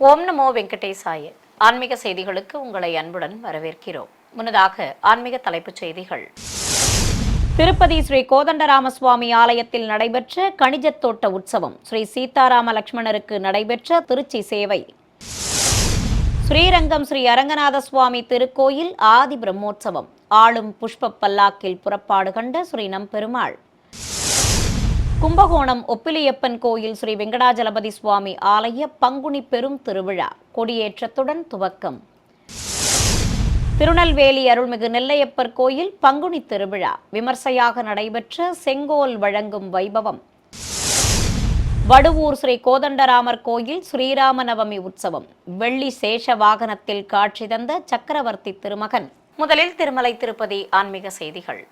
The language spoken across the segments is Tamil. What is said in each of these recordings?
ஓம் நமோ வெங்கடேசாய. ஆன்மீக செய்திகளுக்கு உங்களை அன்புடன் வரவேற்கிறோம். முன்னதாக ஆன்மீக தலைப்புச் செய்திகள். திருப்பதி ஸ்ரீ கோதண்டராமசுவாமி ஆலயத்தில் நடைபெற்ற கணிஜத் தோட்ட உற்சவம். ஸ்ரீ சீதாராம லட்சுமணருக்கு நடைபெற்ற திருச்சி சேவை. ஸ்ரீரங்கம் ஸ்ரீ அரங்கநாத சுவாமி திருக்கோயில் ஆதி பிரம்மோற்சவம். ஆளும் புஷ்ப பல்லாக்கில் புறப்பாடு கண்ட ஸ்ரீ நம்பெருமாள். கும்பகோணம் ஒப்பிலியப்பன் கோயில் ஸ்ரீ வெங்கடாஜலபதி சுவாமி ஆலய பங்குனி பெரும் திருவிழா கொடியேற்றத்துடன் துவக்கம். திருநெல்வேலி அருள்மிகு நெல்லையப்பர் கோயில் பங்குனி திருவிழா விமர்சையாக நடைபெற்ற செங்கோல் வழங்கும் வைபவம். வடுவூர் ஸ்ரீ கோதண்டராமர் கோயில் ஸ்ரீராம நவமி உற்சவம். வெள்ளி சேஷ வாகனத்தில் காட்சி தந்த சக்கரவர்த்தி திருமகன். முதலில் திருமலை திருப்பதி ஆன்மீக செய்திகள்.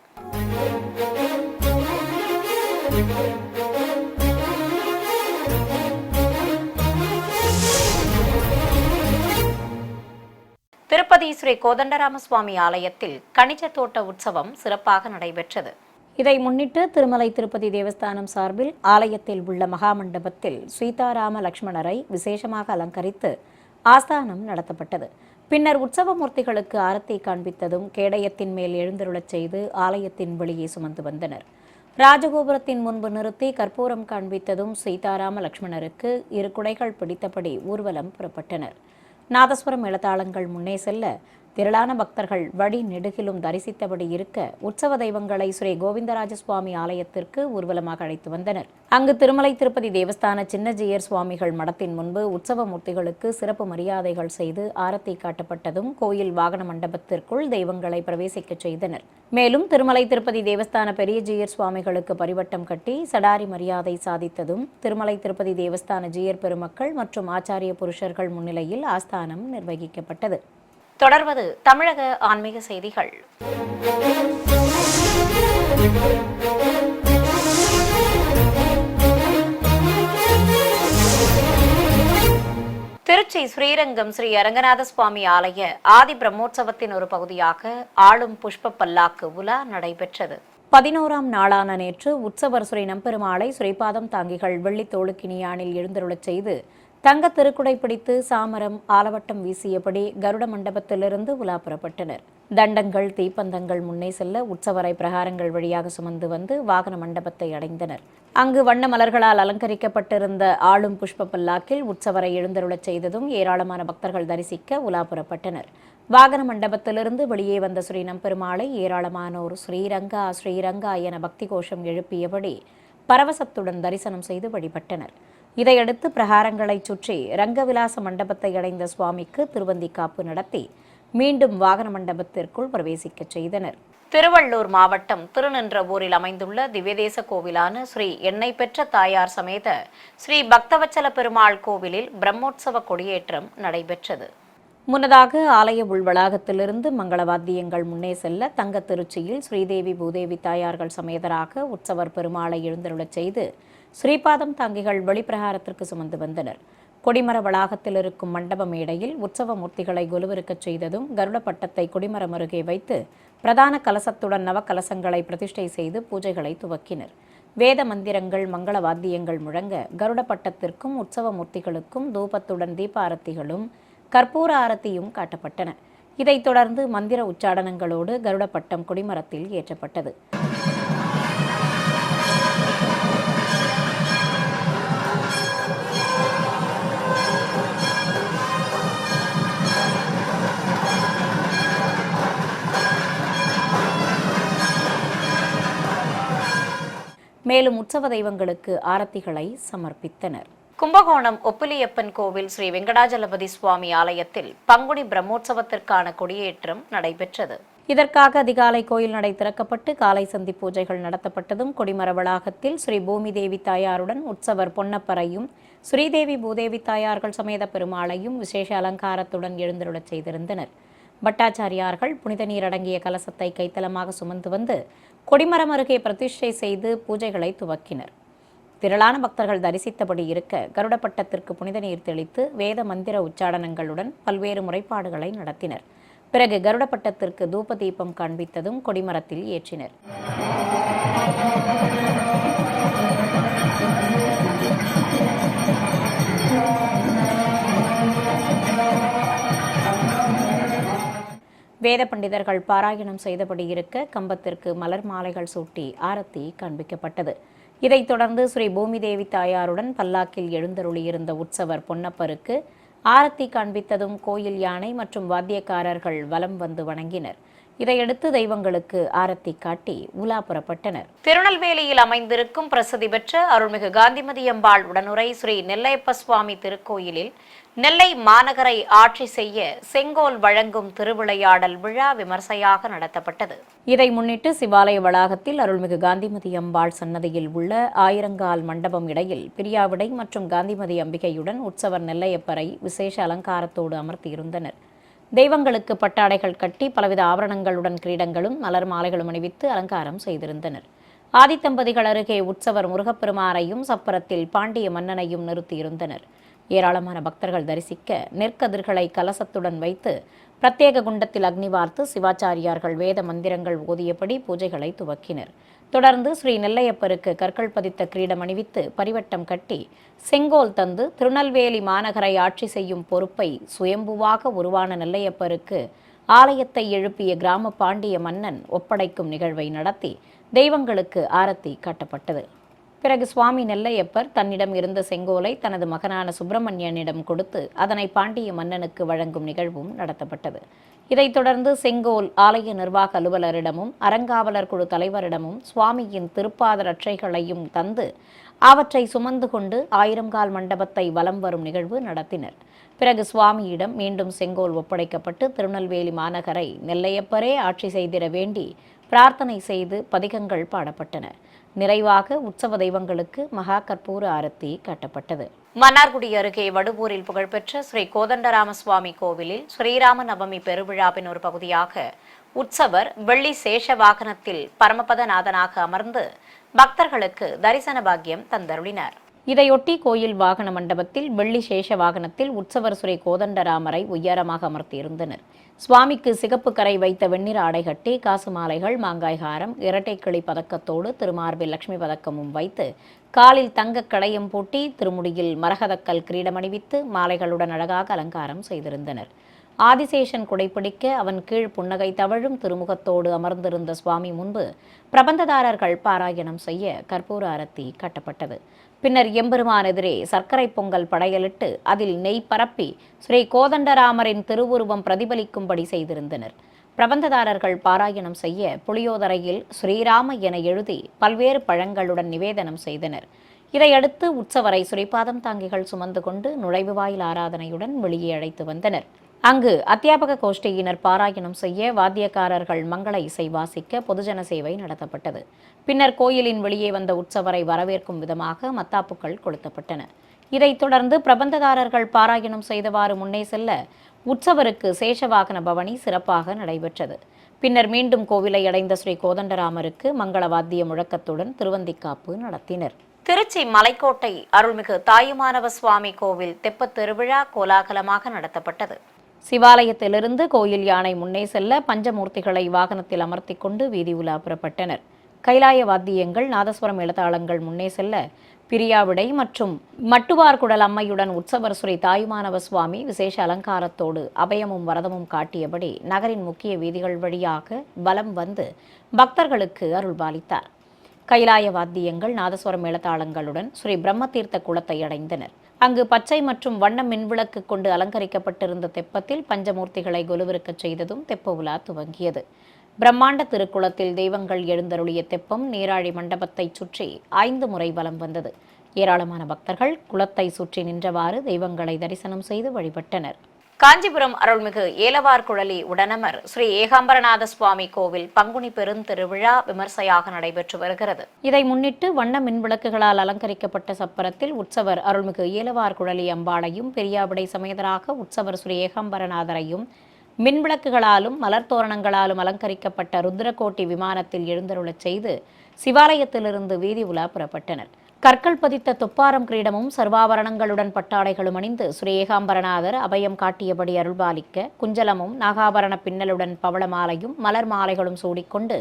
திருப்பதி ஸ்ரீ கோதண்டராமசுவாமி ஆலயத்தில் கணிஜ தோட்ட உற்சவம் சிறப்பாக நடைபெற்றது. இதை முன்னிட்டு திருமலை திருப்பதி தேவஸ்தானம் சார்பில் ஆலயத்தில் உள்ள மகாமண்டபத்தில் சீதாராம லட்சுமணரை விசேஷமாக அலங்கரித்து ஆஸ்தானம் நடத்தப்பட்டது. பின்னர் உற்சவ மூர்த்திகளுக்கு ஆரத்தி காண்பித்ததும் கேடயத்தின் மேல் எழுந்தருளச் செய்து ஆலயத்தின் வெளியே சுமந்து வந்தனர். ராஜகோபுரத்தின் முன்பு நிறுத்தி கற்பூரம் காண்பித்ததும் சீதாராம லட்சுமணருக்கு இரு குடைகள் பிடித்தபடி ஊர்வலம் புறப்பட்டனர். நாதஸ்வரம் மேளதாளங்கள் முன்னே செல்ல திரளான பக்தர்கள் வழி நெடுகிலும் தரிசித்தபடி இருக்க உற்சவ தெய்வங்களை ஸ்ரீ கோவிந்தராஜ சுவாமி ஆலயத்திற்கு ஊர்வலமாக அழைத்து வந்தனர். அங்கு திருமலை திருப்பதி தேவஸ்தான சின்னஜீயர் சுவாமிகள் மடத்தின் முன்பு உற்சவ மூர்த்திகளுக்கு சிறப்பு மரியாதைகள் செய்து ஆரத்தி காட்டப்பட்டதும் கோயில் வாகன மண்டபத்திற்குள் தெய்வங்களை பிரவேசிக்க செய்தனர். மேலும் திருமலை திருப்பதி தேவஸ்தான பெரிய ஜீயர் சுவாமிகளுக்கு பரிவட்டம் கட்டி சடாரி மரியாதை சாதித்ததும் திருமலை திருப்பதி தேவஸ்தான ஜீயர் பெருமக்கள் மற்றும் ஆச்சாரிய புருஷர்கள் முன்னிலையில் ஆஸ்தானம் நிர்வகிக்கப்பட்டது. தொடர்வது தமிழக ஆன்மீக செய்திகள். திருச்சி ஸ்ரீரங்கம் ஸ்ரீ அரங்கநாத சுவாமி ஆலய ஆதி பிரம்மோற்சவத்தின் ஒரு பகுதியாக ஆளும் புஷ்ப பல்லாக்கு உலா நடைபெற்றது. 11ஆம் நாளான நேற்று உற்சவர் ஸ்ரீ நம்பெருமாளை ஸ்ரீபாதம் தாங்கிகள் வெள்ளித்தோளுக்கினியானில் எழுந்தருளச் செய்து தங்க திருக்குடை பிடித்து சாமரம் ஆலவட்டம் வீசியபடி கருட மண்டபத்திலிருந்து உலா புறப்பட்டனர். தண்டங்கள் தீப்பந்தங்கள் முன்னே செல்ல உற்சவரை பிரகாரங்கள் வழியாக சுமந்து வந்து வாகன மண்டபத்தை அடைந்தனர். அங்கு வண்ண மலர்களால் அலங்கரிக்கப்பட்டிருந்த ஆளும் புஷ்ப பல்லாக்கில் உற்சவரை எழுந்தருளச் செய்ததும் ஏராளமான பக்தர்கள் தரிசிக்க உலா புறப்பட்டனர். வாகன மண்டபத்திலிருந்து வெளியே வந்த ஸ்ரீ நம்பெருமாளை ஏராளமானோர் ஸ்ரீரங்கா ஸ்ரீரங்கா என பக்தி கோஷம் எழுப்பியபடி பரவசத்துடன் தரிசனம் செய்து வழிபட்டனர். இதையடுத்து பிரகாரங்களை சுற்றி ரங்கவிலாச மண்டபத்தை அடைந்த சுவாமிக்கு திருவந்தி காப்பு நடத்தி மீண்டும் வாகன மண்டபத்திற்குள் பிரவேசிக்க செய்தனர். திருவள்ளூர் மாவட்டம் திருநின்றவூரில் அமைந்துள்ள திவ்யதேச கோவிலான ஸ்ரீ எண்ணெய் பெற்ற தாயார் சமேத ஸ்ரீ பக்தவச்சல பெருமாள் கோவிலில் பிரம்மோற்சவ கொடியேற்றம் நடைபெற்றது. முன்னதாக ஆலய உள்வளாகத்திலிருந்து மங்களவாத்தியங்கள் முன்னே செல்ல தங்க திருச்சியில் ஸ்ரீதேவி பூதேவி தாயார்கள் சமேதராக உற்சவர் பெருமாளை எழுந்தருளச் செய்து ஸ்ரீபாதம் தாங்கிகள் வெளிப்பிரகாரத்திற்கு சுமந்து வந்தனர். கொடிமர வளாகத்தில் இருக்கும் மண்டப மேடையில் உற்சவ மூர்த்திகளை கொலுவிருக்கச் செய்ததும் கருட பட்டத்தை கொடிமரம் அருகே வைத்து பிரதான கலசத்துடன் நவக்கலசங்களை பிரதிஷ்டை செய்து பூஜைகளை துவக்கினர். வேத மந்திரங்கள் மங்கள வாத்தியங்கள் முழங்க கருட பட்டத்திற்கும் உற்சவ மூர்த்திகளுக்கும் தூபத்துடன் தீப ஆரத்திகளும் கற்பூர ஆரத்தியும் காட்டப்பட்டன. இதைத் தொடர்ந்து மந்திர உச்சாடனங்களோடு கருட பட்டம் கொடிமரத்தில் ஏற்றப்பட்டது. மேலும் உற்சவ தெய்வங்களுக்கு ஆரத்திகளை சமர்ப்பித்தனர். கும்பகோணம் ஒப்பிலியப்பன் கோவில் ஸ்ரீ வெங்கடாஜலபதி சுவாமி ஆலயத்தில் பங்குனி பிரம்மோற்சவத்திற்கான கொடியேற்றம் நடைபெற்றது. இதற்காக அதிகாலை கோயில் நடை திறக்கப்பட்டு காலை சந்தி பூஜைகள் நடத்தப்பட்டதும் கொடிமர வளாகத்தில் ஸ்ரீ பூமி தேவி தாயாருடன் உற்சவர் பொன்னப்பரையும் ஸ்ரீதேவி பூதேவி தாயார்கள் சமேத பெருமாளையும் விசேஷ அலங்காரத்துடன் எழுந்தருளச் செய்திருந்தனர். பட்டாச்சாரியார்கள் புனித நீர் அடங்கிய கலசத்தை கைத்தலமாக சுமந்து வந்து கொடிமரம் அருகே பிரதிஷ்டை செய்து பூஜைகளை துவக்கினர். திரளான பக்தர்கள் தரிசித்தபடி இருக்க கருடப்பட்டத்திற்கு புனித நீர் தெளித்து வேத மந்திர உச்சாடனங்களுடன் பல்வேறு முறைப்பாடுகளை நடத்தினர். பிறகு கருடப்பட்டத்திற்கு தூப தீபம் காண்பித்ததும் கொடிமரத்தில் ஏற்றினர். வேத பண்டிதர்கள் பாராயணம் செய்தபடி இருக்க கம்பத்திற்கு மலர் மாலைகள் சூட்டி ஆரத்தி காண்பிக்கப்பட்டது. இதைத் தொடர்ந்து ஸ்ரீ பூமிதேவி தாயாருடன் பல்லாக்கில் எழுந்தருளியிருந்த உற்சவர் பொன்னப்பருக்கு ஆரத்தி காண்பித்ததும் கோயில் யானை மற்றும் வாத்தியக்காரர்கள் வலம் வந்து வணங்கினர். இதையடுத்து தெய்வங்களுக்கு ஆரத்தி காட்டி உலா புறப்பட்டனர். திருநெல்வேலியில் அமைந்திருக்கும் பிரசித்தி பெற்ற அருள்மிகு காந்திமதி அம்பாள் உடனுரை ஸ்ரீ நெல்லையப்ப சுவாமி திருக்கோயிலில் நெல்லை மாநகரை ஆட்சி செய்ய செங்கோல் வழங்கும் திருவிளையாடல் விழா விமர்சையாக நடத்தப்பட்டது. இதை முன்னிட்டு சிவாலய வளாகத்தில் அருள்மிகு காந்திமதி அம்பாள் சன்னதியில் உள்ள ஆயிரங்கால் மண்டபம் இடையில் பிரியாவிடை மற்றும் காந்திமதி அம்பிகையுடன் உற்சவர் நெல்லையப்பரை விசேஷ அலங்காரத்தோடு அமர்த்தியிருந்தனர். தெய்வங்களுக்கு பட்டாடைகள் கட்டி பலவித ஆபரணங்களுடன் கிரீடங்களும் மலர் மாலைகளும் அணிவித்து அலங்காரம் செய்திருந்தனர். ஆதித்தம்பதிகள் அருகே உற்சவர் முருகப்பெருமானையும் சப்பரத்தில் பாண்டிய மன்னனையும் நிறுத்தியிருந்தனர். ஏராளமான பக்தர்கள் தரிசிக்க நெற்கதிர்களை கலசத்துடன் வைத்து பிரத்யேக குண்டத்தில் அக்னி வார்த்து சிவாச்சாரியார்கள் வேத மந்திரங்கள் ஓதியபடி பூஜைகளை துவக்கினர். தொடர்ந்து ஸ்ரீ நெல்லையப்பருக்கு கற்கள் பதித்த கிரீடம் அணிவித்து பரிவட்டம் கட்டி செங்கோல் தந்து திருநெல்வேலி மாநகரை ஆட்சி செய்யும் பொறுப்பை சுயம்புவாக உருவான நெல்லையப்பருக்கு ஆலயத்தை எழுப்பிய கிராம பாண்டிய மன்னன் ஒப்படைக்கும் நிகழ்வை நடத்தி தெய்வங்களுக்கு ஆரத்தி காட்டப்பட்டது. பிறகு சுவாமி நெல்லையப்பர் தன்னிடம் இருந்த செங்கோலை தனது மகனான சுப்பிரமணியனிடம் கொடுத்து அதனை பாண்டிய மன்னனுக்கு வழங்கும் நிகழ்வும் நடத்தப்பட்டது. இதைத் தொடர்ந்து செங்கோல் ஆலய நிர்வாக அலுவலரிடமும் அறங்காவலர் குழு தலைவரிடமும் சுவாமியின் திருப்பாத ரட்சைகளையும் தந்து அவற்றை சுமந்து கொண்டு ஆயிரங்கால் மண்டபத்தை வலம் வரும் நிகழ்வு நடத்தினர். பிறகு சுவாமியிடம் மீண்டும் செங்கோல் ஒப்படைக்கப்பட்டு திருநெல்வேலி மாநகரை நெல்லையப்பரே ஆட்சி செய்திட வேண்டி பிரார்த்தனை செய்து பதிகங்கள் பாடப்பட்டன. நிறைவாக உற்சவ தெய்வங்களுக்கு மகா கற்பூர ஆரத்தி காட்டப்பட்டது. மன்னார்குடி அருகே வடுவூரில் புகழ்பெற்ற ஸ்ரீ கோதண்டராம சுவாமி கோவிலில் ஸ்ரீராம நவமி பெருவிழாவின் ஒரு பகுதியாக உற்சவர் வெள்ளி சேஷ வாகனத்தில் பரமபதநாதனாக அமர்ந்து பக்தர்களுக்கு தரிசன பாக்கியம் தந்தருளினார். இதையொட்டி கோயில் வாகன மண்டபத்தில் வெள்ளி சேஷ வாகனத்தில் உற்சவர் ஸ்ரீ கோதண்டராமரை உயரமாக அமர்த்தியிருந்தனர். சுவாமிக்கு சிகப்பு கரை வைத்த வெண்ணிற ஆடை கட்டி காசு மாலைகள், மாங்காய் ஹாரம், இரட்டை கிளி பதக்கத்தோடு திருமார்பில் லட்சுமி பதக்கமும் வைத்து காலில் தங்க கடையம் பூட்டி திருமுடியில் மரகதக்கல் கிரீடமணிவித்து மாலைகளுடன் அழகாக அலங்காரம் செய்திருந்தனர். ஆதிசேஷன் குடைப்பிடிக்க அவன் கீழ் புன்னகை தவழும் திருமுகத்தோடு அமர்ந்திருந்த சுவாமி முன்பு பிரபந்ததாரர்கள் பாராயணம் செய்ய கற்பூர ஆரத்தி கட்டப்பட்டது. பின்னர் எம்பெருமான் எதிரே சர்க்கரை பொங்கல் படையலிட்டு அதில் நெய் பரப்பி ஸ்ரீ கோதண்டராமரின் திருவுருவம் பிரதிபலிக்கும்படி செய்திருந்தனர். பிரபந்ததாரர்கள் பாராயணம் செய்ய புளியோதரையில் ஸ்ரீராம என எழுதி பல்வேறு பழங்களுடன் நிவேதனம் செய்தனர். இதையடுத்து உற்சவரை ஸ்ரீபாதம் தாங்கிகள் சுமந்து கொண்டு நுழைவு வாயில் ஆராதனையுடன் வெளியே அழைத்து வந்தனர். அங்கு அத்தியாபக கோஷ்டியினர் பாராயணம் செய்ய வாத்தியக்காரர்கள் மங்கள இசை வாசிக்க பொதுஜன சேவை நடத்தப்பட்டது. பின்னர் கோயிலின் வெளியே வந்த உற்சவரை வரவேற்கும் விதமாக மத்தாப்புக்கள் கொளுத்தப்பட்டன. இதைத் தொடர்ந்து பிரபந்ததாரர்கள் பாராயணம் செய்தவாறு முன்னே செல்ல உற்சவருக்கு சேஷவாகன பவனி சிறப்பாக நடைபெற்றது. பின்னர் மீண்டும் கோவிலை அடைந்த ஸ்ரீ கோதண்டராமருக்கு மங்கள வாத்திய முழக்கத்துடன் திருவந்திக்காப்பு நடத்தினர். திருச்சி மலைக்கோட்டை அருள்மிகு தாயுமானவ சுவாமி கோவில் தெப்பத் திருவிழா கோலாகலமாக நடத்தப்பட்டது. சிவாலயத்திலிருந்து கோயில் யானை முன்னே செல்ல பஞ்சமூர்த்திகளை வாகனத்தில் அமர்த்தி கொண்டு வீதி உலா புறப்பட்டனர். கைலாய வாத்தியங்கள், நாதஸ்வரம் எழுத்தாளங்கள் முன்னே செல்ல பிரியாவிடை மற்றும் மட்டுவார்குடல் அம்மையுடன் உற்சவர் ஸ்ரீ தாயுமானவ சுவாமி விசேஷ அலங்காரத்தோடு அபயமும் வரதமும் காட்டியபடி நகரின் முக்கிய வீதிகள் வழியாக வலம் வந்து பக்தர்களுக்கு அருள்பாலித்தார். கைலாய வாத்தியங்கள், நாதஸ்வரம் மேளதாளங்களுடன் ஸ்ரீ பிரம்மதீர்த்த குளத்தை அடைந்தனர். அங்கு பச்சை மற்றும் வண்ண மின்விளக்கு கொண்டு அலங்கரிக்கப்பட்டிருந்த தெப்பத்தில் பஞ்சமூர்த்திகளை கொலுவிருக்கச் செய்ததும் தெப்ப உலா துவங்கியது. பிரம்மாண்ட திருக்குளத்தில் தெய்வங்கள் எழுந்தருளிய தெப்பம் நீராழி மண்டபத்தை சுற்றி 5 முறை வலம் வந்தது. ஏராளமான பக்தர்கள் குளத்தை சுற்றி நின்றவாறு தெய்வங்களை தரிசனம் செய்து வழிபட்டனர். காஞ்சிபுரம் அருள்மிகு ஏலவார்குழலி உடனமர் ஸ்ரீ ஏகாம்பரநாத சுவாமி கோவில் பங்குனி பெருந்திருவிழா விமர்சையாக நடைபெற்று வருகிறது. இதை முன்னிட்டு வண்ண மின்விளக்குகளால் அலங்கரிக்கப்பட்ட சப்பரத்தில் உற்சவர் அருள்மிகு ஏலவார்குழலி அம்பாளையும் பெரியாவிடை சமேதராக உற்சவர் ஸ்ரீ ஏகாம்பரநாதரையும் மின்விளக்குகளாலும் மலர்தோரணங்களாலும் அலங்கரிக்கப்பட்ட ருத்ரகோட்டி விமானத்தில் எழுந்தருளச் செய்து சிவாலயத்திலிருந்து வீதி உலா புறப்பட்டனர். கற்கள் பதித்த தொப்பாரம் கிரீடமும் சர்வாபரணங்களுடன் பட்டாடைகளும் அணிந்து ஸ்ரீ ஏகாம்பரநாதர் அபயம் காட்டியபடி அருள்பாலிக்க குஞ்சலமும் நாகாபரண பின்னலுடன் பவளமாலையும் மலர் மாலைகளும் சூடிக்கொண்டு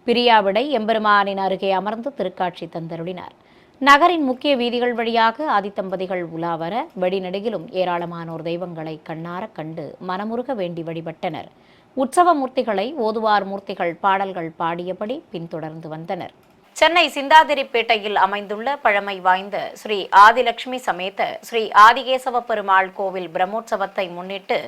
பிரியாவிடை எம்பெருமானின் அருகே அமர்ந்து திருக்காட்சி தந்தருளினார். நகரின் முக்கிய வீதிகள் வழியாக ஆதித்தம்பதிகள் உலாவர வெடிநெடுகிலும் ஏராளமானோர் தெய்வங்களை கண்ணார கண்டு மனமுருக வேண்டி வழிபட்டனர். உற்சவ மூர்த்திகளை ஓதுவார் மூர்த்திகள் பாடல்கள் பாடியபடி பின்தொடர்ந்து வந்தனர். சென்னை சிந்தாதிரிப்பேட்டையில் அமைந்துள்ள பழமை வாய்ந்த ஸ்ரீ ஆதிலட்சுமி சமேத ஸ்ரீ ஆதிகேசவ பெருமாள் கோவில் பிரம்மோற்சவத்தை முன்னிட்டு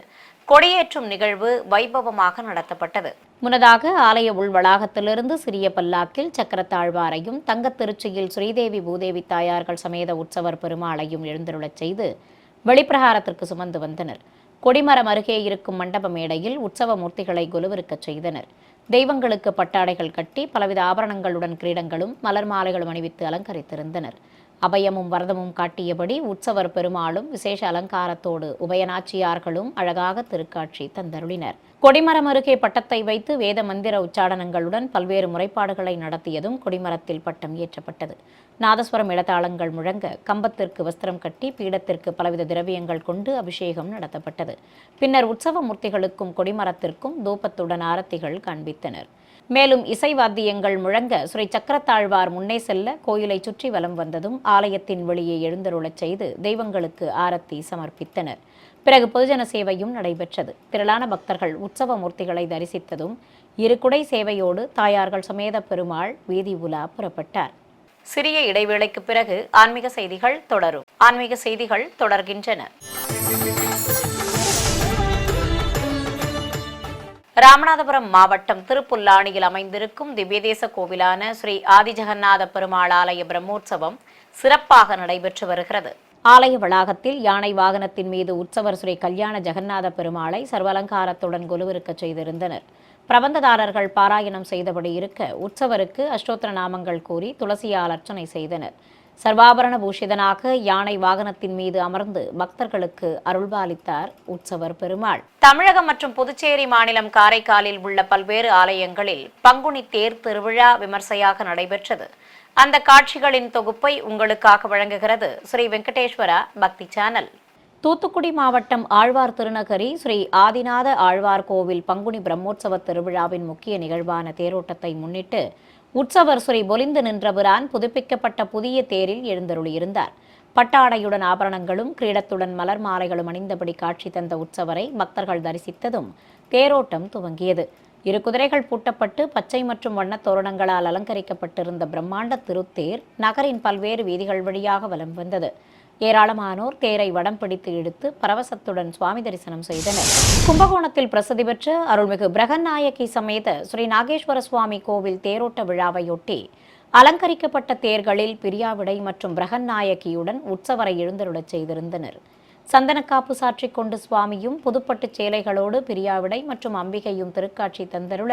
கொடியேற்றும் நிகழ்வு வைபவமாக நடத்தப்பட்டது. முன்னதாக ஆலய உள் வளாகத்திலிருந்து சிறிய பல்லாக்கில் சக்கரத்தாழ்வாரையும் தங்கத்திருச்சியில் ஸ்ரீதேவி பூதேவி தாயார்கள் சமேத உற்சவர் பெருமாளையும் எழுந்தருளச் செய்து வெளிப்பிரகாரத்திற்கு சுமந்து வந்தனர். கொடிமரம் அருகே இருக்கும் மண்டப மேடையில் உற்சவ மூர்த்திகளை கொலுவிருக்கச் செய்தனர். தெய்வங்களுக்கு பட்டாடைகள் கட்டி பலவித ஆபரணங்களுடன் கிரீடங்களும் மலர் மாலைகளும் அணிவித்து அலங்கரித்திருந்தனர். அபயமும் வரதமும் காட்டியபடி உற்சவர் பெருமாளும் விசேஷ அலங்காரத்தோடு உபயநாச்சியார்களும் அழகாக திருக்காட்சி தந்தருளினர். கொடிமரம் அருகே பட்டத்தை வைத்து வேத மந்திர உச்சாடனங்களுடன் பல்வேறு முறைப்பாடுகளை நடத்தியதும் கொடிமரத்தில் பட்டம் ஏற்றப்பட்டது. நாதஸ்வரம் இடத்தாளங்கள் முழங்க கம்பத்திற்கு வஸ்திரம் கட்டி பீடத்திற்கு பலவித திரவியங்கள் கொண்டு அபிஷேகம் நடத்தப்பட்டது. பின்னர் உற்சவ மூர்த்திகளுக்கும் கொடிமரத்திற்கும் தூபத்துடன் ஆரத்திகள் காண்பித்தனர். மேலும் இசைவாத்தியங்கள் முழங்க ஸ்ரீ சக்கரத்தாழ்வார் முன்னே செல்ல கோயிலை சுற்றி வலம் வந்ததும் ஆலயத்தின் வெளியே எழுந்தருளச் செய்து தெய்வங்களுக்கு ஆரத்தி சமர்ப்பித்தனர். பிறகு பொதுஜன சேவையும் நடைபெற்றது. திரளான பக்தர்கள் உற்சவ மூர்த்திகளை தரிசித்ததும் இருகுடை சேவையோடு தாயார்கள் சமேத பெருமாள் வீதி உலா புறப்பட்டார். சிறிய இடைவேளைக்கு பிறகு ஆன்மீக செய்திகள் தொடரும். ஆன்மீக செய்திகள் தொடர்கின்றன. ராமநாதபுரம் மாவட்டம் திருப்புல்லானியில் அமைந்திருக்கும் திவ்யதேச கோவிலான ஸ்ரீ ஆதிஜகநாத பெருமாள் ஆலய பிரம்மோற்சவம் சிறப்பாக நடைபெற்று வருகிறது. ஆலய வளாகத்தில் யானை வாகனத்தின் மீது உற்சவர் ஸ்ரீ கல்யாண ஜெகநாத பெருமாளை சர்வலங்காரத்துடன் கொலுவிருக்கச் செய்திருந்தனர். பிரபந்ததாரர்கள் பாராயணம் செய்தபடி இருக்க உற்சவருக்கு அஷ்டோத்திர நாமங்கள் கூறி துளசியால் அர்ச்சனை செய்தனர். சர்வாபரண பூஷிதனாக யானை வாகனத்தின் மீது அமர்ந்து பக்தர்களுக்கு அருள்பாலித்தார் உற்சவர் பெருமாள். தமிழகம் மற்றும் புதுச்சேரி மாநிலம் காரைக்காலில் உள்ள பல்வேறு ஆலயங்களில் பங்குனி தேர் திருவிழா விமர்சையாக நடைபெற்றது. அந்த காட்சிகளின் தொகுப்பை உங்களுக்காக வழங்குகிறது ஸ்ரீ வெங்கடேஸ்வரா பக்தி சேனல். தூத்துக்குடி மாவட்டம் ஆழ்வார் திருநகரி ஸ்ரீ ஆதிநாத ஆழ்வார் கோவில் பங்குனி பிரம்மோற்சவ திருவிழாவின் முக்கிய நிகழ்வான தேரோட்டத்தை முன்னிட்டு உற்சவர் ஸ்ரீ பொலிந்து நின்றபிரான் புதுப்பிக்கப்பட்ட புதிய தேரில் எழுந்தருளியிருந்தார். பட்டாடையுடன் ஆபரணங்களும் கிரீடத்துடன் மலர் மாலைகளும் அணிந்தபடி காட்சி தந்த உற்சவரை பக்தர்கள் தரிசித்ததும் தேரோட்டம் துவங்கியது. இரு குதிரைகள் பூட்டப்பட்டு பச்சை மற்றும் வண்ணத் தோரணங்களால் அலங்கரிக்கப்பட்டிருந்த பிரம்மாண்ட திருத்தேர் நகரின் பல்வேறு வீதிகள் வழியாக வலம் வந்தது. ஏராளமானோர் தேரை வடம் பிடித்து இழுத்து பரவசத்துடன் சுவாமி தரிசனம் செய்தனர். கும்பகோணத்தில் பிரசித்தி பெற்ற அருள்மிகு பிரகநாயகி சமேத ஸ்ரீ நாகேஸ்வர சுவாமி கோவில் தேரோட்ட விழாவையொட்டி அலங்கரிக்கப்பட்ட தேர்களில் பிரியாவிடை மற்றும் பிரகநாயகியுடன் உற்சவரை எழுந்தருளச் செய்திருந்தனர். சந்தனக்காப்பு சாற்றிக் கொண்டு சுவாமியும் புதுப்பட்டு சேலைகளோடு பிரியாவிடை மற்றும் அம்பிகையும் திருக்காட்சி தந்தருள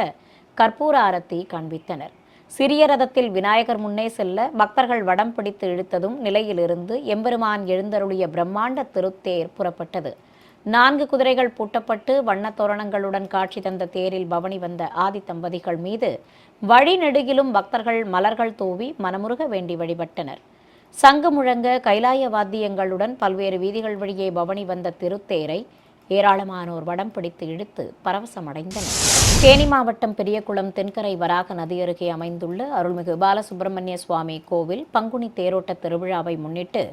கற்பூர ஆரத்தி காண்பித்தனர். சிறிய ரதத்தில் விநாயகர் முன்னே செல்ல பக்தர்கள் வடம் பிடித்து இழுத்ததும் நிலையிலிருந்து எம்பெருமான் எழுந்தருளிய பிரம்மாண்ட திருத்தேர் புறப்பட்டது. 4 குதிரைகள் பூட்டப்பட்டு வண்ணத் தோரணங்களுடன் காட்சி தந்த தேரில் பவனி வந்த ஆதி தம்பதிகள் மீது வழிநெடுகிலும் பக்தர்கள் மலர்கள் தூவி மனமுருக வேண்டி வழிபட்டனர். சங்கு முழங்க கைலாய வாத்தியங்களுடன் பல்வேறு வீதிகள் வழியே பவனி வந்த திருத்தேரை ஏராளமானோர் வடம் பிடித்து இழுத்து பரவசமடைந்தனர். தேனி மாவட்டம் பெரியகுளம் தென்கரை வராக நதி அருகே அமைந்துள்ள அருள்மிகு பாலசுப்பிரமணிய சுவாமி கோவில் பங்குனி தேரோட்ட திருவிழாவை முன்னிட்டு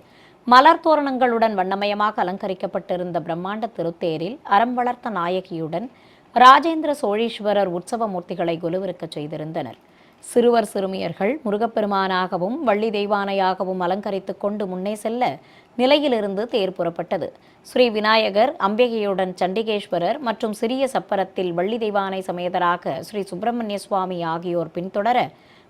மலர் தோரணங்களுடன் வண்ணமயமாக அலங்கரிக்கப்பட்டிருந்த பிரம்மாண்ட திருத்தேரில் அறம் வளர்த்த நாயகியுடன் ராஜேந்திர சோழீஸ்வரர் உற்சவ மூர்த்திகளை கொலுவிருக்கச் செய்திருந்தனர். சிறுவர் சிறுமியர்கள் முருகப்பெருமானாகவும் வள்ளி தெய்வானையாகவும் அலங்கரித்துக் கொண்டு முன்னே செல்ல நிலையிலிருந்து தேர் புறப்பட்டது. ஸ்ரீ விநாயகர், அம்பிகையுடன் சண்டிகேஸ்வரர் மற்றும் சிறிய சப்பரத்தில் வள்ளி தெய்வானை சமேதராக ஸ்ரீ சுப்பிரமணிய சுவாமி ஆகியோர் பின்தொடர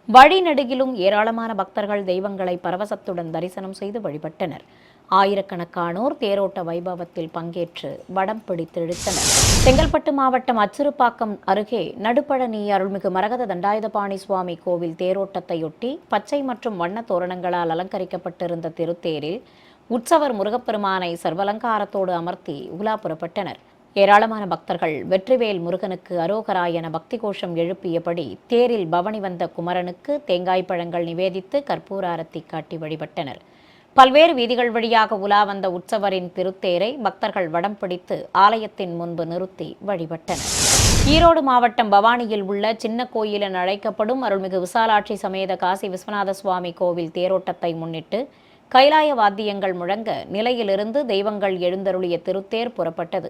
வழிநெடுகிலும் ஏராளமான பக்தர்கள் தெய்வங்களை பரவசத்துடன் தரிசனம் செய்து வழிபட்டனர். ஆயிரக்கணக்கானோர் தேரோட்ட வைபவத்தில் பங்கேற்று வடம் பிடித்து இழுத்தனர். செங்கல்பட்டு மாவட்டம் அச்சிறுப்பாக்கம் அருகே நடுப்பழனி அருள்மிகு மரகத தண்டாயுதபாணி சுவாமி கோவில் தேரோட்டத்தையொட்டி பச்சை மற்றும் வண்ண தோரணங்களால் அலங்கரிக்கப்பட்டிருந்த திருத்தேரில் உற்சவர் முருகப்பெருமானை சர்வலங்காரத்தோடு அமர்த்தி உலா புறப்பட்டனர். ஏராளமான பக்தர்கள் வெற்றிவேல் முருகனுக்கு அரோகரா என பக்தி கோஷம் எழுப்பியபடி தேரில் பவனி வந்த குமரனுக்கு தேங்காய் பழங்கள் நிவேதித்து கற்பூர ஆரத்தி காட்டி வழிபட்டனர். பல்வேறு வீதிகள் வழியாக உலா வந்த உற்சவரின் திருத்தேரை பக்தர்கள் வடம் பிடித்து ஆலயத்தின் முன்பு நிறுத்தி வழிபட்டனர். ஈரோடு மாவட்டம் பவானியில் உள்ள சின்ன கோயில் என அழைக்கப்படும் அருள்மிகு விசாலாட்சி சமேத காசி விஸ்வநாத சுவாமி கோவில் தேரோட்டத்தை முன்னிட்டு கைலாய வாத்தியங்கள் முழங்க நிலையிலிருந்து தெய்வங்கள் எழுந்தருளிய திருத்தேர் புறப்பட்டது.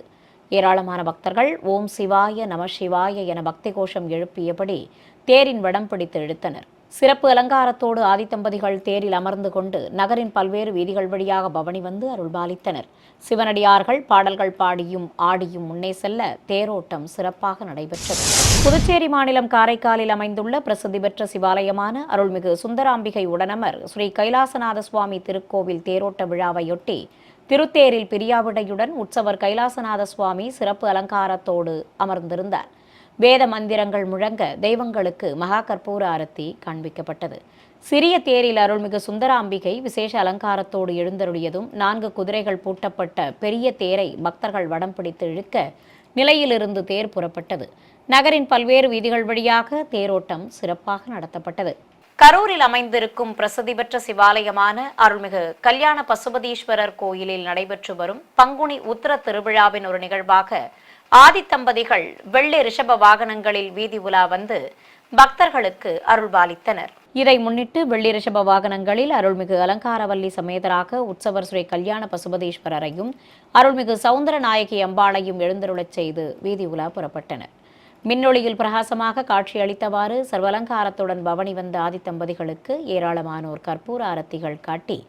ஏராளமான பக்தர்கள் ஓம் சிவாய நம சிவாய என பக்தி கோஷம் எழுப்பியபடி தேரின் வடம் பிடித்து இழுத்தனர். சிறப்பு அலங்காரத்தோடு ஆதித்தம்பதிகள் தேரில் அமர்ந்து கொண்டு நகரின் பல்வேறு வீதிகள் வழியாக பவனி வந்து அருள்பாலித்தனர். சிவனடியார்கள் பாடல்கள் பாடியும் ஆடியும் முன்னே செல்ல தேரோட்டம் சிறப்பாக நடைபெற்றது. புதுச்சேரி மாநிலம் காரைக்காலில் அமைந்துள்ள பிரசித்தி பெற்ற சிவாலயமான அருள்மிகு சுந்தராம்பிகை உடனமர் ஸ்ரீ கைலாசநாத சுவாமி திருக்கோவில் தேரோட்ட விழாவையொட்டி திருத்தேரில் பிரியாவிடையுடன் உற்சவர் கைலாசநாத சுவாமி சிறப்பு அலங்காரத்தோடு அமர்ந்திருந்தார். வேத மந்திரங்கள் முழங்க தெய்வங்களுக்கு மகா கற்பூர ஆரத்தி காண்பிக்கப்பட்டது. சிறிய தேரில் அருள்மிகு சுந்தராம்பிகை விசேஷ அலங்காரத்தோடு எழுந்தருளியதும் 4 குதிரைகள் பூட்டப்பட்ட பெரிய தேரை பக்தர்கள் வடம் பிடித்து இழுக்க நிலையிலிருந்து தேர் புறப்பட்டது. நகரின் பல்வேறு வீதிகள் வழியாக தேரோட்டம் சிறப்பாக நடத்தப்பட்டது. கரூரில் அமைந்திருக்கும் பிரசித்தி பெற்ற சிவாலயமான அருள்மிகு கல்யாண பசுபதீஸ்வரர் கோயிலில் நடைபெற்று வரும் பங்குனி உத்திர திருவிழாவின் ஒரு நிகழ்வாக ஆதித்தம்பதிகள் வெள்ளி ரிஷப வாகனங்களில் வீதி உலா வந்து பக்தர்களுக்கு அருள்பாலித்தனர். இதை முன்னிட்டு வெள்ளி ரிஷப வாகனங்களில் அருள்மிகு அலங்காரவல்லி சமேதராக உற்சவர் ஸ்ரீ கல்யாண பசுபதீஸ்வரரையும் அருள்மிகு சவுந்தரநாயகி அம்பாளையும் எழுந்தருளச் செய்து வீதி உலா புறப்பட்டனர். மின்னொளியில் பிரகாசமாக காட்சியளித்தவாறு சர்வலங்காரத்துடன் பவனி வந்த ஆதித்தம்பதிகளுக்கு ஏராளமானோர் கற்பூர ஆரத்திகள் காட்டி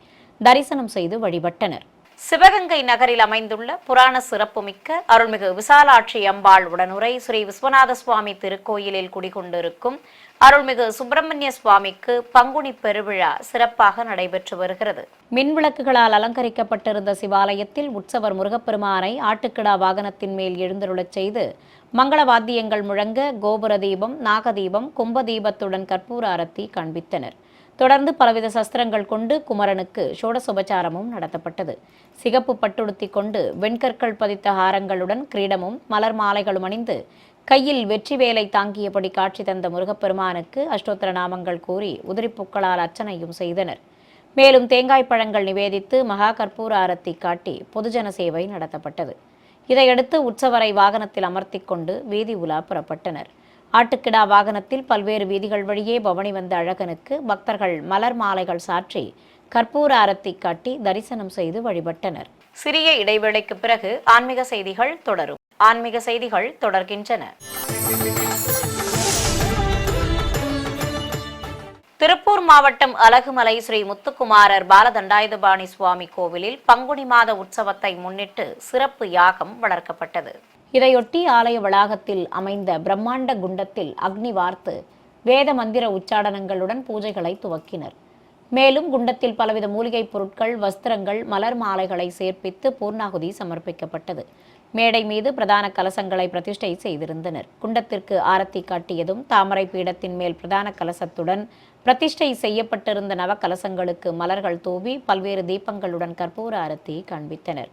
தரிசனம் செய்து வழிபட்டனர். சிவகங்கை நகரில் அமைந்துள்ள புராண சிறப்புமிக்க அருள்மிகு விசாலாட்சி அம்பாள் உடனுரை ஸ்ரீ விஸ்வநாத சுவாமி திருக்கோயிலில் குடிகொண்டிருக்கும் அருள்மிகு சுப்பிரமணிய சுவாமிக்கு பங்குனி பெருவிழா சிறப்பாக நடைபெற்று வருகிறது. மின்விளக்குகளால் அலங்கரிக்கப்பட்டிருந்த சிவாலயத்தில் உற்சவர் முருகப்பெருமானை ஆட்டுக்கிடா வாகனத்தின் மேல் எழுந்தருளச் செய்து மங்கள வாத்தியங்கள் முழங்க கோபுர தீபம், நாகதீபம், கும்பதீபத்துடன் கற்பூர ஆரத்தி காண்பித்தனர். தொடர்ந்து பலவித சஸ்திரங்கள் கொண்டு குமரனுக்கு ஷோடசோபச்சாரமும் நடத்தப்பட்டது. சிகப்பு பட்டுடுத்தி கொண்டு வெண்கற்கள் பதித்த ஹாரங்களுடன் கிரீடமும் மலர் மாலைகளும் அணிந்து கையில் வெற்றி வேலை தாங்கியபடி காட்சி தந்த முருகப்பெருமானுக்கு அஷ்டோத்திர நாமங்கள் கூறி உதிரிப்பூக்களால் அர்ச்சனையும் செய்தனர். மேலும் தேங்காய் பழங்கள் நிவேதித்து மகா கற்பூர ஆரத்தி காட்டி பொதுஜன சேவை நடத்தப்பட்டது. இதையடுத்து உற்சவரை வாகனத்தில் அமர்த்தி கொண்டு வீதி உலா புறப்பட்டனர். ஆட்டுக்கிடா வாகனத்தில் பல்வேறு வீதிகள் வழியே பவனி வந்த அழகனுக்கு பக்தர்கள் மலர் மாலைகள் சாற்றி கற்பூர ஆரத்தி காட்டி தரிசனம் செய்து வழிபட்டனர். சிறிய இடைவேளைக்கு பிறகு ஆன்மீக செய்திகள் தொடரும். ஆன்மீக செய்திகள் தொடர்கின்றன. திருப்பூர் மாவட்டம் அலகுமலை ஸ்ரீ முத்துக்குமாரர் பாலதண்டாயுதபாணி சுவாமி கோவிலில் பங்குனி மாத உற்சவத்தை முன்னிட்டு சிறப்பு யாகம் வளர்க்கப்பட்டது. இதையொட்டி ஆலய வளாகத்தில் அமைந்த பிரம்மாண்ட குண்டத்தில் அக்னி வார்த்து வேத மந்திர உச்சாடனங்களுடன் பூஜைகளை துவக்கினர். மேலும் குண்டத்தில் பலவித மூலிகைப் பொருட்கள், வஸ்திரங்கள், மலர் மாலைகளை சேர்ப்பித்து பூர்ணாகுதி சமர்ப்பிக்கப்பட்டது. மேடை மீது பிரதான கலசங்களை பிரதிஷ்டை செய்திருந்தனர். குண்டத்திற்கு ஆரத்தி காட்டியதும் தாமரை பீடத்தின் மேல் பிரதான கலசத்துடன் பிரதிஷ்டை செய்யப்பட்டிருந்த நவ கலசங்களுக்கு மலர்கள் தூவி பல்வேறு தீபங்களுடன் கற்பூர ஆரத்தி காண்பித்தனர்.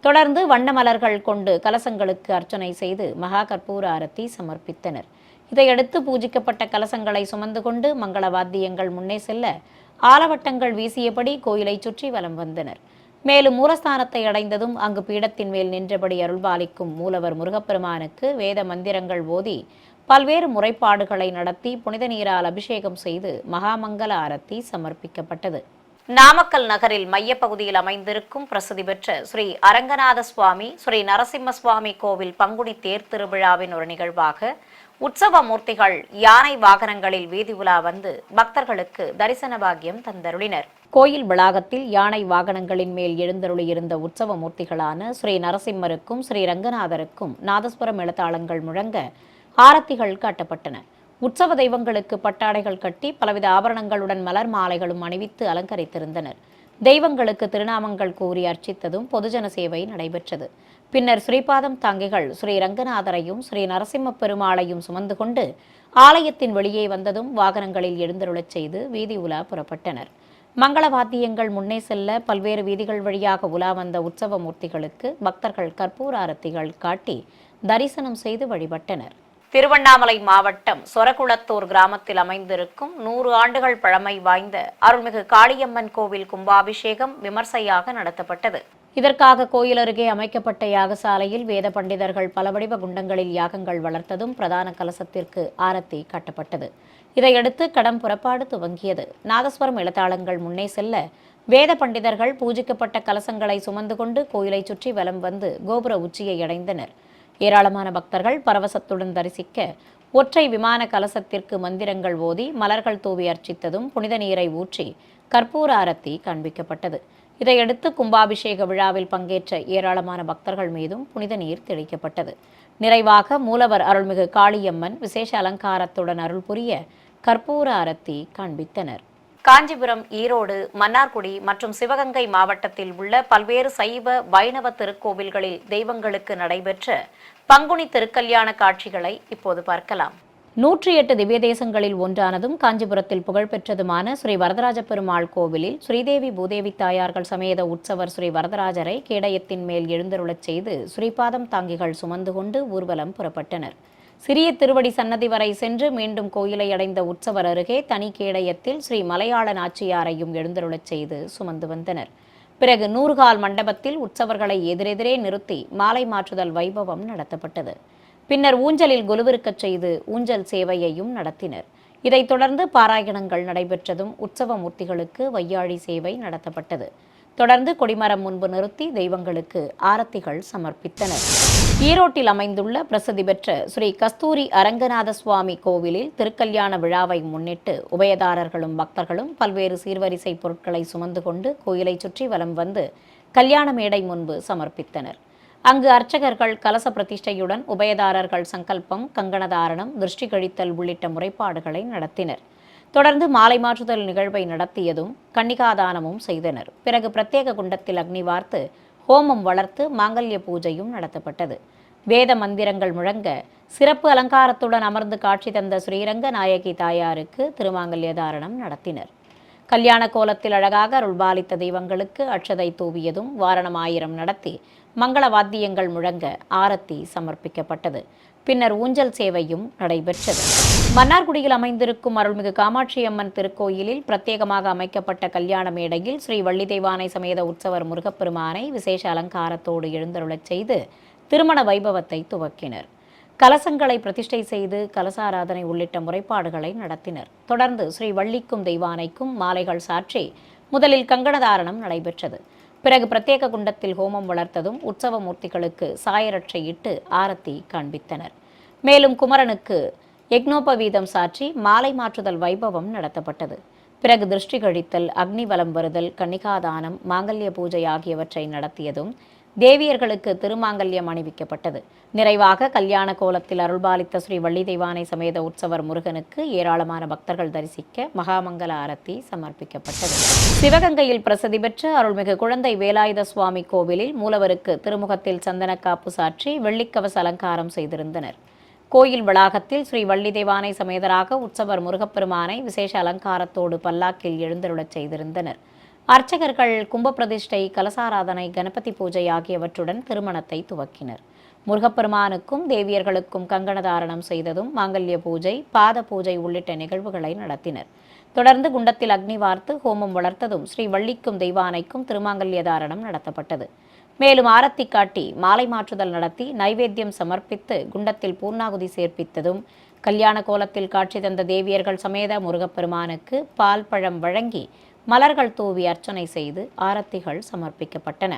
தொடர்ந்து வண்ண மலர்கள் கொண்டு கலசங்களுக்கு அர்ச்சனை செய்து மகா கற்பூர ஆரத்தி சமர்ப்பித்தனர். இதையடுத்து பூஜிக்கப்பட்ட கலசங்களை சுமந்து கொண்டு மங்கள வாத்தியங்கள் முன்னே செல்ல ஆலவட்டங்கள் வீசியபடி கோயிலை சுற்றி வலம் வந்தனர். மேலும் மூலஸ்தானத்தை அடைந்ததும் அங்கு பீடத்தின் மேல் நின்றபடி அருள்பாலிக்கும் மூலவர் முருகப்பெருமானுக்கு வேத மந்திரங்கள் ஓதி பல்வேறு முறைப்பாடுகளை நடத்தி புனித நீரால் அபிஷேகம் செய்து மகாமங்கல ஆரத்தி சமர்ப்பிக்கப்பட்டது. நாமக்கல் நகரில் மையப்பகுதியில் அமைந்திருக்கும் பிரசித்தி பெற்ற ஸ்ரீ அரங்கநாத சுவாமி, ஸ்ரீ நரசிம்ம சுவாமி கோவில் பங்குனி தேர் திருவிழாவின் ஒரு நிகழ்வாக உற்சவ மூர்த்திகள் யானை வாகனங்களில் வீதி உலா வந்து பக்தர்களுக்கு தரிசன பாக்கியம் தந்தருளினர். கோயில் வளாகத்தில் யானை வாகனங்களின் மேல் எழுந்தருளியிருந்த உற்சவ மூர்த்திகளான ஸ்ரீ நரசிம்மருக்கும் ஸ்ரீ ரங்கநாதருக்கும் நாதஸ்வரம் எழுத்தாளங்கள் முழங்க ஆரத்திகள் காட்டப்பட்டன. உற்சவ தெய்வங்களுக்கு பட்டாடைகள் கட்டி பலவித ஆபரணங்களுடன் மலர் மாலைகளும் அணிவித்து அலங்கரித்திருந்தனர். தெய்வங்களுக்கு திருநாமங்கள் கூறி அர்ச்சித்ததும் பொதுஜன சேவை நடைபெற்றது. பின்னர் ஸ்ரீபாதம் தாங்கிகள் ஸ்ரீ ரங்கநாதரையும் ஸ்ரீ நரசிம்ம பெருமாளையும் சுமந்து கொண்டு ஆலயத்தின் வெளியே வந்ததும் வாகனங்களில் எழுந்தருளச் செய்து வீதி உலா புறப்பட்டனர். மங்கள வாத்தியங்கள் முன்னே செல்ல பல்வேறு வீதிகள் வழியாக உலா வந்த உற்சவ மூர்த்திகளுக்கு பக்தர்கள் கற்பூர ஆரத்திகள் காட்டி தரிசனம் செய்து வழிபட்டனர். திருவண்ணாமலை மாவட்டம் சொரகுளத்தூர் கிராமத்தில் அமைந்திருக்கும் 100 ஆண்டுகள் பழமை வாய்ந்த அருள்மிகு காளியம்மன் கோவில் கும்பாபிஷேகம் விமர்சையாக நடத்தப்பட்டது. இதற்காக கோயில் அருகே அமைக்கப்பட்ட யாகசாலையில் வேத பண்டிதர்கள் பல வடிவ குண்டங்களில் யாகங்கள் வளர்த்ததும் பிரதான கலசத்திற்கு ஆரத்தி காட்டப்பட்டது. இதையடுத்து கடம் புறப்பாடு துவங்கியது. நாதஸ்வரம் எழுத்தாளங்கள் முன்னே செல்ல வேத பண்டிதர்கள் பூஜிக்கப்பட்ட கலசங்களை சுமந்து கொண்டு கோயிலை சுற்றி வலம் வந்து கோபுர உச்சியை அடைந்தனர். ஏராளமான பக்தர்கள் பரவசத்துடன் தரிசிக்க ஒற்றை விமான கலசத்திற்கு மந்திரங்கள் ஓதி மலர்கள் தூவி அர்ச்சித்ததும் புனித நீரை ஊற்றி கற்பூர ஆரத்தி காண்பிக்கப்பட்டது. இதையடுத்து கும்பாபிஷேக விழாவில் பங்கேற்ற ஏராளமான பக்தர்கள் மீதும் புனித நீர் தெளிக்கப்பட்டது. நிறைவாக மூலவர் அருள்மிகு காளியம்மன் விசேஷ அலங்காரத்துடன் அருள் புரிய கற்பூர ஆரத்தி காண்பித்தனர். காஞ்சிபுரம், ஈரோடு, மன்னார்குடி மற்றும் சிவகங்கை மாவட்டத்தில் உள்ள பல்வேறு சைவ வைணவ திருக்கோவில்களில் தெய்வங்களுக்கு நடைபெற்ற பங்குனி திருக்கல்யாண காட்சிகளை இப்போது பார்க்கலாம். 108 திவ்ய தேசங்களில் ஒன்றானதும் காஞ்சிபுரத்தில் புகழ்பெற்றதுமான ஸ்ரீ வரதராஜ பெருமாள் கோவிலில் ஸ்ரீதேவி பூதேவி தாயார்கள் சமேத உற்சவர் ஸ்ரீ வரதராஜரை கேடயத்தின் மேல் எழுந்தருளச் செய்து ஸ்ரீபாதம் தாங்கிகள் சுமந்து கொண்டு ஊர்வலம் புறப்பட்டனர். சிறிய திருவடி சன்னதி வரை சென்று மீண்டும் கோயிலை அடைந்த உற்சவர் அருகே தனி கேடயத்தில் ஸ்ரீ மலையாள நாச்சியாரையும் எழுந்தருளச் செய்து சுமந்து வந்தனர். பிறகு 100 கால் மண்டபத்தில் உற்சவர்களை எதிரெதிரே நிறுத்தி மாலை மாற்றுதல் வைபவம் நடத்தப்பட்டது. பின்னர் ஊஞ்சலில் கொலுவிருக்கச் செய்து ஊஞ்சல் சேவையையும் நடத்தினர். இதைத் தொடர்ந்து பாராயணங்கள் நடைபெற்றதும் உற்சவ மூர்த்திகளுக்கு வையாழி சேவை நடத்தப்பட்டது. தொடர்ந்து கொடிமரம் முன்பு நிறுத்தி தெய்வங்களுக்கு ஆரத்திகள் சமர்ப்பித்தனர். ஈரோட்டில் அமைந்துள்ள பிரசித்தி பெற்ற ஸ்ரீ கஸ்தூரி அரங்கநாத சுவாமி கோவிலில் திருக்கல்யாண விழாவை முன்னிட்டு உபயதாரர்களும் பக்தர்களும் பல்வேறு சீர்வரிசை பொருட்களை சுமந்து கொண்டு கோயிலை சுற்றி வலம் வந்து கல்யாண மேடை முன்பு சமர்ப்பித்தனர். அங்கு அர்ச்சகர்கள் கலச பிரதிஷ்டையுடன் உபயதாரர்கள் சங்கல்பம், கங்கணதாரணம், திருஷ்டி கழித்தல் உள்ளிட்ட முறைப்பாடுகளை நடத்தினர். தொடர்ந்து மாலை மாற்றுதல் நிகழ்வை நடத்தியதும் கன்னிகாதானமும் செய்தனர். பிறகு பிரத்யேக குண்டத்தில் அக்னி வார்த்து ஹோமம் வளர்த்து மாங்கல்ய பூஜையும் நடத்தப்பட்டது. வேத மந்திரங்கள் முழங்க சிறப்பு அலங்காரத்துடன் அமர்ந்து காட்சி தந்த ஸ்ரீரங்க நாயகி தாயாருக்கு திருமாங்கல்ய தாரணம் நடத்தினர். கல்யாண கோலத்தில் அழகாக அருள்பாலித்த தெய்வங்களுக்கு அட்சதை தூவியதும் வாரணம் 1000 நடத்தி மங்கள வாத்தியங்கள் முழங்க ஆரத்தி சமர்ப்பிக்கப்பட்டது. பின்னர் ஊஞ்சல் சேவையும் நடைபெற்றது. மன்னார்குடியில் அமைந்திருக்கும் அருள்மிகு காமாட்சி அம்மன் திருக்கோயிலில் பிரத்யேகமாக அமைக்கப்பட்ட கல்யாண மேடையில் ஸ்ரீ வள்ளி தெய்வானை சமேத உற்சவர் முருகப்பெருமானை விசேஷ அலங்காரத்தோடு எழுந்தருளச் செய்து திருமண வைபவத்தை துவக்கினர். கலசங்களை பிரதிஷ்டை செய்து கலசாராதனை உள்ளிட்ட முறைப்பாடுகளை நடத்தினர். தொடர்ந்து ஸ்ரீ வள்ளிக்கும் தெய்வானைக்கும் மாலைகள் சாற்றி முதலில் கங்கணதாரணம் நடைபெற்றது. பிறகு பிரத்யேக குண்டத்தில் ஹோமம் வளர்த்ததும் உற்சவ மூர்த்திகளுக்கு சாயரட்சை இட்டு ஆரத்தி காண்பித்தனர். மேலும் குமரனுக்கு யக்னோபவீதம் சாற்றி மாலை மாற்றுதல் வைபவம் நடத்தப்பட்டது. பிறகு திருஷ்டி கழித்தல், அக்னி வலம் வருதல், கன்னிகாதானம், மாங்கல்ய பூஜை ஆகியவற்றை நடத்தியதும் தேவியர்களுக்கு திருமாங்கல்யம் அணிவிக்கப்பட்டது. நிறைவாக கல்யாண கோலத்தில் அருள்பாலித்த ஸ்ரீ வள்ளி தெய்வானை சமேத உற்சவர் முருகனுக்கு ஏராளமான பக்தர்கள் தரிசிக்க மகாமங்கல ஆரத்தி சமர்ப்பிக்கப்பட்டது. சிவகங்கையில் பிரசித்தி பெற்ற அருள்மிகு குழந்தை வேலாயுத சுவாமி கோவிலில் மூலவருக்கு திருமுகத்தில் சந்தனக்காப்பு சாற்றி வெள்ளிக்கவச அலங்காரம் செய்திருந்தனர். கோயில் வளாகத்தில் ஸ்ரீ வள்ளி தெய்வானை சமேதராக உற்சவர் முருகப்பெருமானை விசேஷ அலங்காரத்தோடு பல்லாக்கில் எழுந்தருளச் செய்திருந்தனர். அர்ச்சகர்கள் கும்ப பிரதிஷ்டை, கலசாராதனை, கணபதி பூஜை ஆகியவற்றுடன் திருமணத்தை துவக்கினர். முருகப்பெருமானுக்கும் தேவியர்களுக்கும் கங்கணதாரணம் செய்ததும் மாங்கல்ய பூஜை, பாத பூஜை உள்ளிட்ட நிகழ்வுகளை நடத்தினர். தொடர்ந்து குண்டத்தில் அக்னி வார்த்து ஹோமம் வளர்த்ததும் ஸ்ரீ வள்ளிக்கும் தெய்வானைக்கும் திருமாங்கல்ய தாரணம் நடத்தப்பட்டது. மேலும் ஆரத்தி காட்டி மாலை மாற்றுதல் நடத்தி நைவேத்தியம் சமர்ப்பித்து குண்டத்தில் பூர்ணாகுதி சேர்ப்பித்ததும் கல்யாண கோலத்தில் காட்சி தந்த தேவியர்கள் சமேத முருகப்பெருமானுக்கு பால் பழம் வழங்கி மலர்கள் தூவி அர்ச்சனை செய்து ஆரத்திகள் சமர்ப்பிக்கப்பட்டன.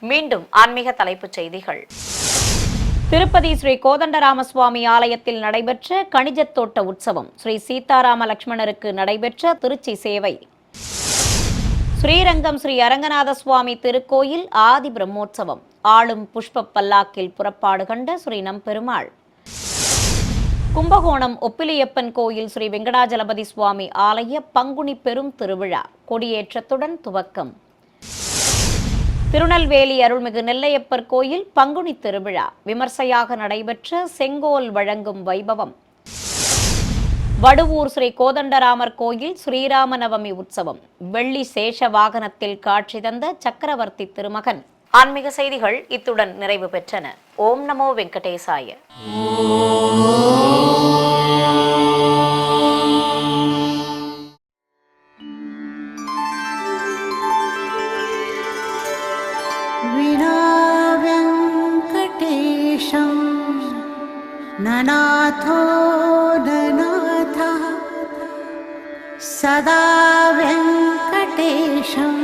மீண்டும் ஆன்மீக தலைப்புச் செய்திகள். திருப்பதி ஸ்ரீ கோதண்டராமசுவாமி ஆலயத்தில் நடைபெற்ற கணிஜத்தோட்ட உற்சவம். ஸ்ரீ சீதாராம லட்சுமணருக்கு நடைபெற்ற திருச்சி சேவை. ஸ்ரீரங்கம் ஸ்ரீ அரங்கநாத சுவாமி திருக்கோயில் ஆதி பிரம்மோற்சவம். ஆளும் புஷ்ப பல்லாக்கில் புறப்பாடு கண்ட ஸ்ரீ நம்பெருமாள். கும்பகோணம் ஒப்பிலியப்பன் கோயில் ஸ்ரீ வெங்கடாஜலபதி சுவாமி ஆலய பங்குனி பெரும் திருவிழா கொடியேற்றத்துடன் துவக்கம். திருநெல்வேலி அருள்மிகு நெல்லையப்பர் கோயில் பங்குனி திருவிழா விமர்சையாக நடைபெற்ற செங்கோல் வழங்கும் வைபவம். வடுவூர் ஸ்ரீ கோதண்டராமர் கோயில் ஸ்ரீராம நவமி உற்சவம். வெள்ளி சேஷ வாகனத்தில் காட்சி தந்த சக்கரவர்த்தி திருமகன். ஆன்மீக செய்திகள் இத்துடன் நிறைவு பெற்றன. ஓம் நமோ வெங்கடேசாய. ननाथो ननाथा सदा वेङ्कटेशं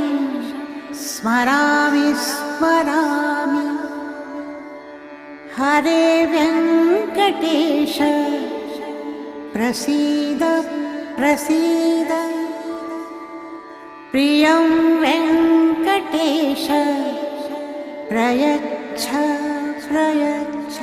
स्मरामि स्मरामि हरे वेङ्कटेश प्रसीद प्रसीद प्रियं वेङ्कटेश प्रयच्छ प्रयच्छ